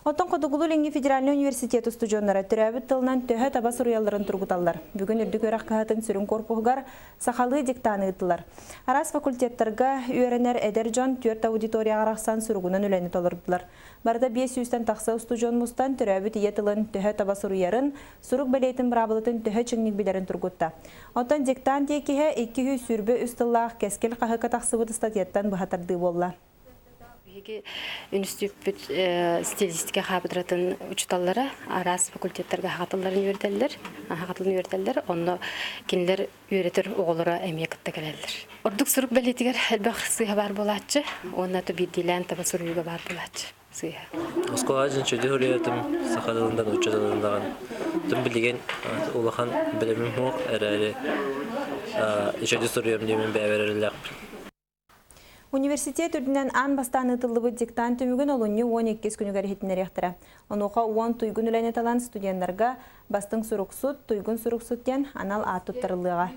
Отон Кодугулу Ленги Федеральный университет студенттары түрәбіт тылынан төһә таба суруяларын тургуталлар. Бүгін үрдік өрәк кахатын сүрін корпуғығар сақалы диктаны ыттылар. Арас факультеттарға үйеренер әдер жон түрт аудитория арақсан сүргунан үләні толырдылар. Барда 500-тен тақса студион мұстан түрәбіт иетылын төһә таба суруярын, сұруқ бәлейтін бұрабылытын төһә чыңнік білерін тургутта. Отон диктан текеhe 200 сүрбі үстіллақ кәскел қағықы тақсыбыт статьяттан бұхатарды болла. Институт стилистика хабыдратын учталлары арас факультеттерге хатылларын үйрәтәлләр, онны кинләр үйрәтер оғылары әмиякытта келәләр. Ордук сурук бәлетигер әлбәқ сыйға бар болатчы, онна тубиддилән таба суруйга бар болатчы сыйға. Оскола жинчөді хүлеетім сақадылындан учадылындаған. Түн білген улахан білімім хоқ әрәлі үшәді суруйым демен бәверілік. Университет үрдінен ан бастан ытылыбы диктан түмігін олуны 12 күнігер хетінер ектірі. Онуға 10 туйгун үләне талан студенттарға бастың сұруқсут, туйгун сұруқсуттен анал ат тұттарылыға.